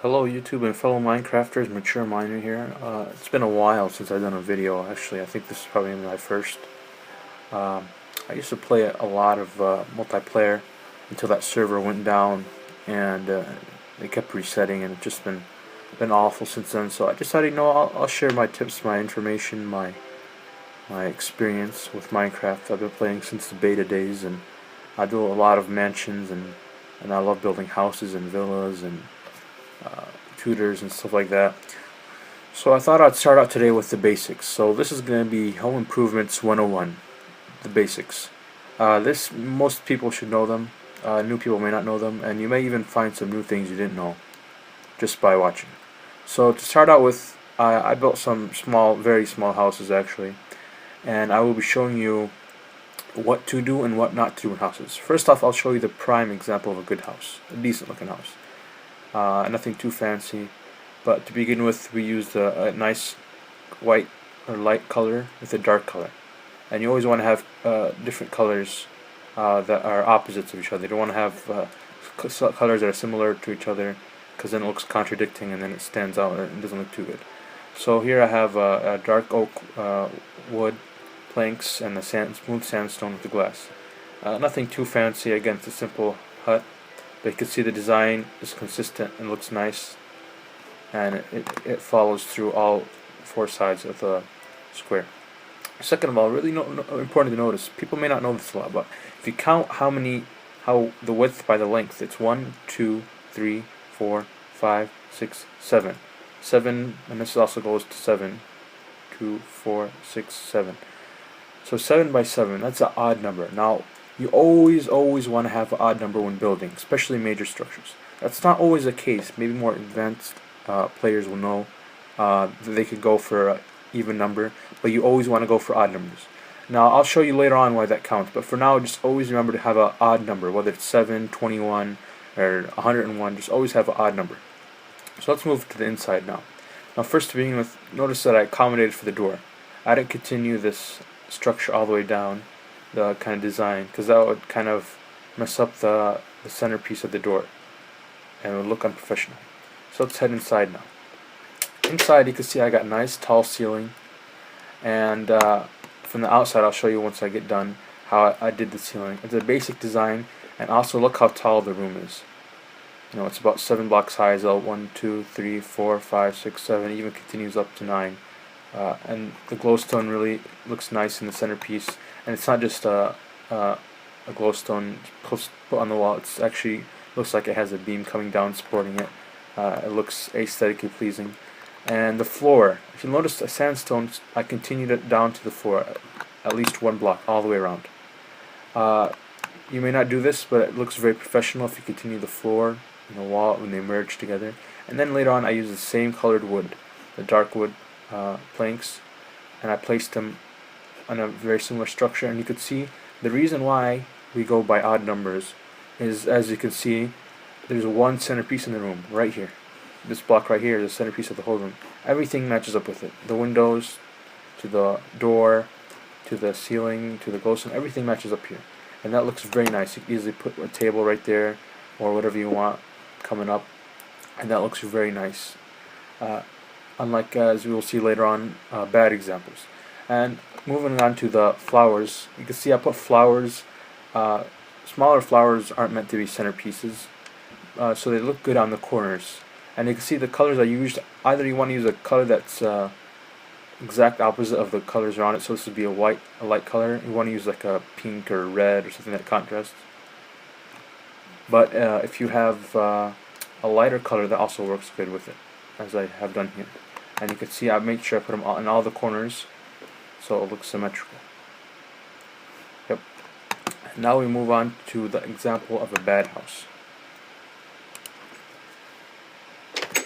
Hello YouTube and fellow Minecrafters, Mature Miner here. It's been a while since I've done a video. Actually, I think this is probably my first. Um, I used to play a lot of multiplayer until that server went down, and they kept resetting, and it's just been awful since then. So I decided, I'll share my tips, my information, my experience with Minecraft. I've been playing since the beta days, and I do a lot of mansions, and I love building houses and villas and uh, tutors and stuff like that. So I thought I'd start out today with the basics. So this is going to be Home Improvements 101, the basics. This most people should know them. New people may not know them, and you may even find some new things you didn't know just by watching. So to start out with, I built some small, very small houses actually, and I will be showing you what to do and what not to do in houses. First off, I'll show you the prime example of a good house, a decent looking house. Nothing too fancy, but to begin with, we used a nice white or light color with a dark color, and you always want to have different colors that are opposites of each other. You don't want to have colors that are similar to each other, because then it looks contradicting and then it stands out and it doesn't look too good. So here I have a dark oak wood planks and a smooth sandstone with the glass. Nothing too fancy. Again, it's a simple hut. But you can see the design is consistent and looks nice, and it follows through all four sides of the square. Second of all, really important to notice, people may not know this a lot, but if you count how the width by the length, it's 1, 2, 3, 4, 5, 6, 7. 7, and this also goes to 7, 2, 4, 6, 7. So 7 by 7, that's an odd number. Now, you always want to have an odd number when building, especially major structures. That's not always the case. Maybe more advanced players will know that they could go for an even number, but you always want to go for odd numbers. Now, I'll show you later on why that counts, but for now, just always remember to have an odd number, whether it's 7, 21, or 101, just always have an odd number. So let's move to the inside now. Now, first to begin with, notice that I accommodated for the door. I didn't continue this structure all the way down, the kind of design, because that would kind of mess up the centerpiece of the door and it would look unprofessional. So let's head inside now. Inside you can see I got a nice tall ceiling, and from the outside I'll show you once I get done how I did the ceiling. It's a basic design, and also look how tall the room is. It's about 7 blocks high, so 1, 2, 3, 4, 5, 6, 7, even continues up to 9. And the glowstone really looks nice in the centerpiece, and it's not just a glowstone put on the wall. It's actually looks like it has a beam coming down supporting it. It looks aesthetically pleasing. And the floor, if you notice the sandstone, I continued it down to the floor, at least 1 block all the way around. You may not do this, but it looks very professional if you continue the floor and the wall when they merge together. And then later on I use the same colored wood, the dark wood planks, and I placed them on a very similar structure. And you could see the reason why we go by odd numbers is, as you can see, there's one centerpiece in the room right here. This block right here is the centerpiece of the whole room. Everything matches up with it. The windows, to the door, to the ceiling, to the glowstone, everything matches up here. And that looks very nice. You can easily put a table right there or whatever you want coming up, and that looks very nice. Unlike, as we will see later on, bad examples. And moving on to the flowers, you can see I put flowers. Smaller flowers aren't meant to be centerpieces, so they look good on the corners. And you can see the colors I used. Either you want to use a color that's exact opposite of the colors around it, so this would be a light color. You want to use like a pink or red or something that contrasts. But if you have a lighter color, that also works good with it, as I have done here. And you can see I made sure I put them in all the corners so it looks symmetrical. Yep. Now we move on to the example of a bad house.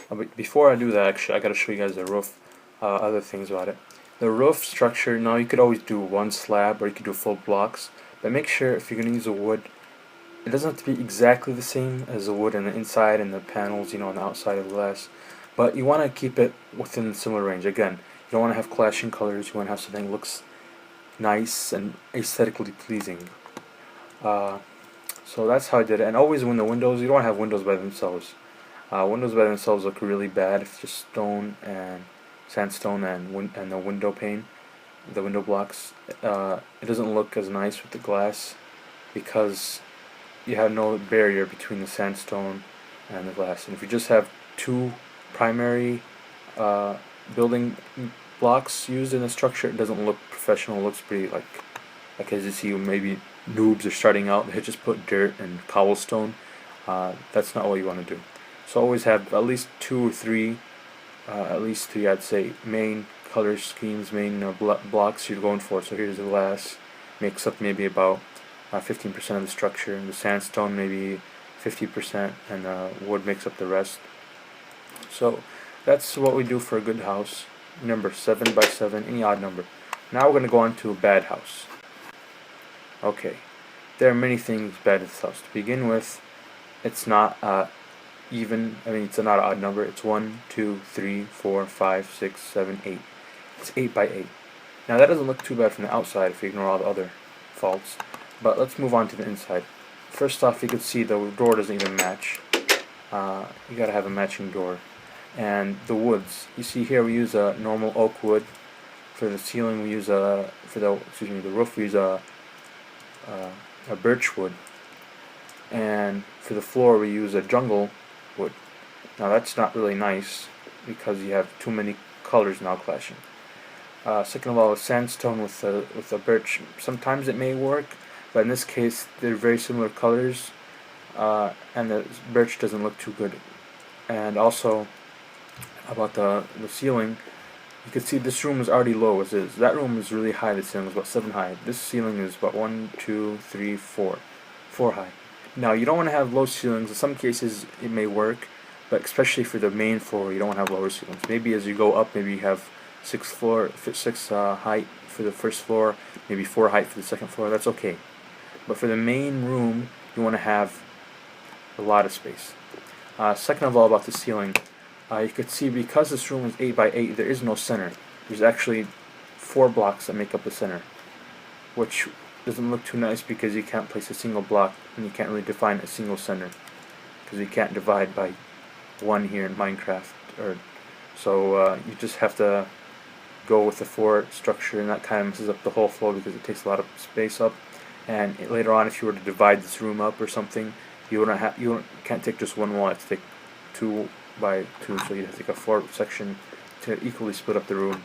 But before I do that, actually, I gotta show you guys the roof, other things about it. The roof structure, now you could always do one slab or you could do full blocks, but make sure if you're gonna use a wood, it doesn't have to be exactly the same as the wood on the inside and the panels, on the outside of the glass. But you want to keep it within a similar range. Again, you don't want to have clashing colors. You want to have something that looks nice and aesthetically pleasing. So that's how I did it. And always when the windows, you don't want to have windows by themselves. Windows by themselves look really bad. It's just stone and sandstone and the window pane, the window blocks. It doesn't look as nice with the glass because you have no barrier between the sandstone and the glass. And if you just have two primary uh, building blocks used in a structure, it doesn't look professional. It looks pretty like as you see, maybe noobs are starting out. They just put dirt and cobblestone. That's not what you want to do. So always have at least two or three, I'd say, main color schemes, main blocks you're going for. So here's the glass, makes up maybe about 15% of the structure. The sandstone maybe 50%, and wood makes up the rest. So that's what we do for a good house. Number 7 by 7, any odd number. Now we're going to go on to a bad house. Okay, there are many things bad in this house. To begin with, it's not even. I mean, it's not an odd number. It's 1, 2, 3, 4, 5, 6, 7, 8. It's 8 by 8. Now that doesn't look too bad from the outside if you ignore all the other faults. But let's move on to the inside. First off, you can see the door doesn't even match. You gotta have a matching door. And the woods. You see here we use a normal oak wood. For the ceiling we use the roof we use a birch wood. And for the floor we use a jungle wood. Now that's not really nice because you have too many colors now clashing. Second of all, a sandstone with a birch. Sometimes it may work, but in this case they're very similar colors, and the birch doesn't look too good. And also about the ceiling, you can see this room is already low as is. That room is really high. The ceiling is about 7 high. This ceiling is about 1, 2, 3, 4 high. Now you don't want to have low ceilings. In some cases it may work, but especially for the main floor you don't want to have lower ceilings. Maybe as you go up, maybe you have 6 height for the first floor, maybe 4 height for the second floor. That's okay. But for the main room you want to have a lot of space. Second of all, about the ceiling, you could see because this room is 8 by 8, there is no center. There's actually 4 blocks that make up the center, which doesn't look too nice because you can't place a single block and you can't really define a single center because you can't divide by 1 here in Minecraft. So you just have to go with the 4 structure, and that kind of messes up the whole floor because it takes a lot of space up. And later on, if you were to divide this room up or something, you can't take just one wall. You have to take 2 by 2, so you have to take a 4 section to equally split up the room.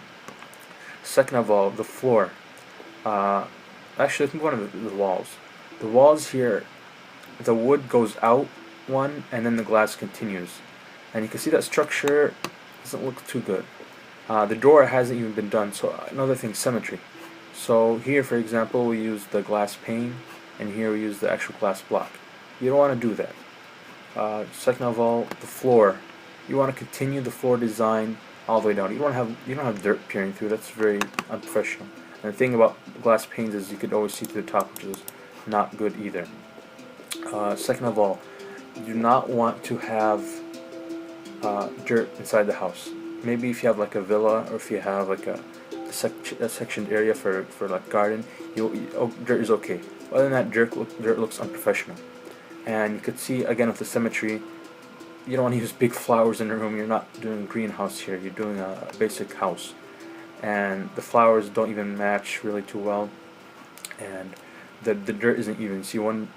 Second of all, the floor. Actually, let's move on to the walls. The walls here, the wood goes out one, and then the glass continues. And you can see that structure doesn't look too good. The door hasn't even been done. So another thing, symmetry. So here, for example, we use the glass pane, and here we use the actual glass block. You don't want to do that. Second of all, the floor. You want to continue the floor design all the way down. You don't have dirt peering through. That's very unprofessional. And the thing about glass panes is you could always see to the top, which is not good either. Second of all, you do not want to have dirt inside the house. Maybe if you have like a villa, or if you have like a sectioned area for like garden, dirt is okay. Other than that, dirt looks unprofessional. And you could see again with the symmetry, you don't want to use big flowers in the room. You're not doing a greenhouse here. You're doing a basic house, and the flowers don't even match really too well. And the dirt isn't even. See, one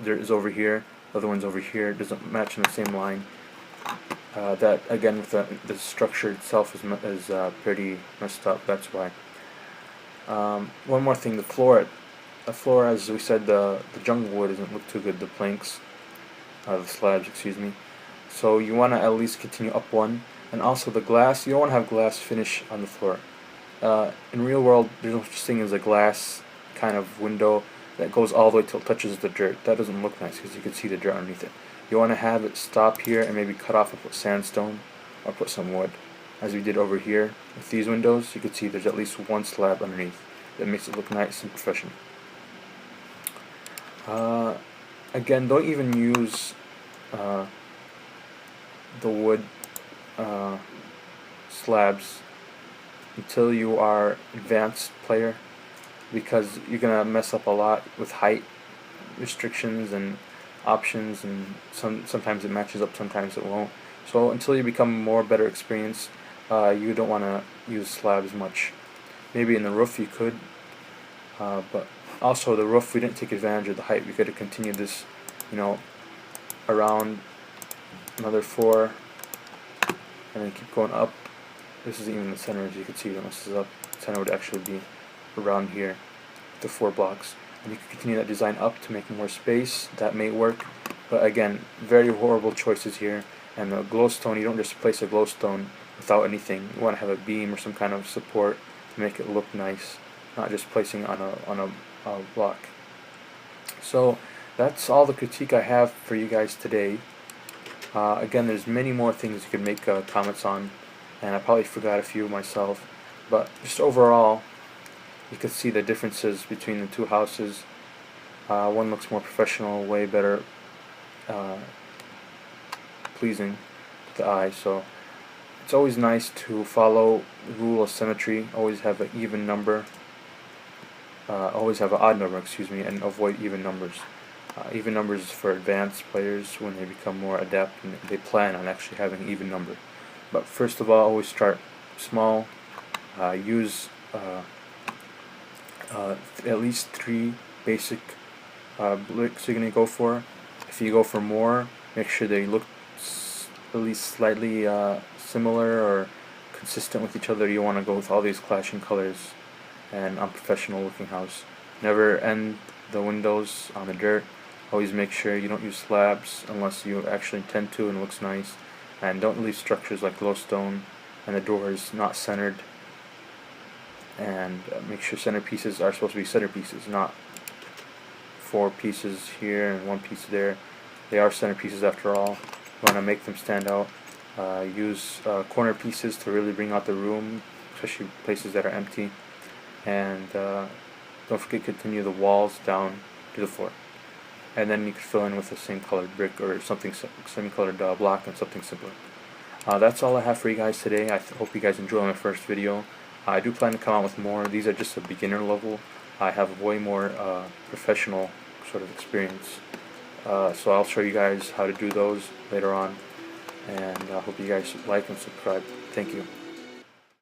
dirt is over here, the other one's over here. It doesn't match in the same line. That again with the structure itself is pretty messed up. That's why. One more thing, the floor, as we said, the jungle wood doesn't look too good. The planks, the slabs, excuse me. So you want to at least continue up one. And also the glass, you don't want to have glass finish on the floor. In real world, there's no such thing as a glass kind of window that goes all the way till it touches the dirt. That doesn't look nice because you can see the dirt underneath it. You want to have it stop here and maybe cut off and put sandstone or put some wood. As we did over here with these windows, you can see there's at least one slab underneath that makes it look nice and professional. Again, don't even use the wood slabs until you are advanced player, because you're gonna mess up a lot with height restrictions and options, and sometimes it matches up, sometimes it won't. So until you become more better experienced, you don't want to use slabs much. Maybe in the roof you could, but also the roof, we didn't take advantage of the height. We could have continued this, you know, around another 4, and then keep going up. This is even the center, as you can see, when this is up. The center would actually be around here, the 4 blocks. And you can continue that design up to make more space. That may work, but again, very horrible choices here. And the glowstone, you don't just place a glowstone without anything. You want to have a beam or some kind of support to make it look nice, not just placing it on a block. So that's all the critique I have for you guys today. Again, there's many more things you can make comments on, and I probably forgot a few myself, but just overall, you can see the differences between the two houses. One looks more professional, way better pleasing to the eye. So it's always nice to follow the rule of symmetry. Always have an even number. Always have an odd number, excuse me, and avoid even numbers. Even numbers is for advanced players when they become more adept and they plan on actually having an even number. But first of all, always start small. Use at least 3 basic bricks you're going to go for. If you go for more, make sure they look at least slightly similar or consistent with each other. You want to go with all these clashing colors and unprofessional looking house. Never end the windows on the dirt. Always make sure you don't use slabs unless you actually intend to and it looks nice. And don't leave structures like glowstone and the doors not centered. And make sure centerpieces are supposed to be centerpieces, not 4 pieces here and 1 piece there. They are centerpieces after all. You want to make them stand out. Use corner pieces to really bring out the room, especially places that are empty. And don't forget to continue the walls down to the floor. And then you can fill in with the same colored brick or something, same colored block and something simpler. That's all I have for you guys today. I hope you guys enjoyed my first video. I do plan to come out with more. These are just a beginner level. I have way more professional sort of experience. So I'll show you guys how to do those later on. And I hope you guys like and subscribe. Thank you.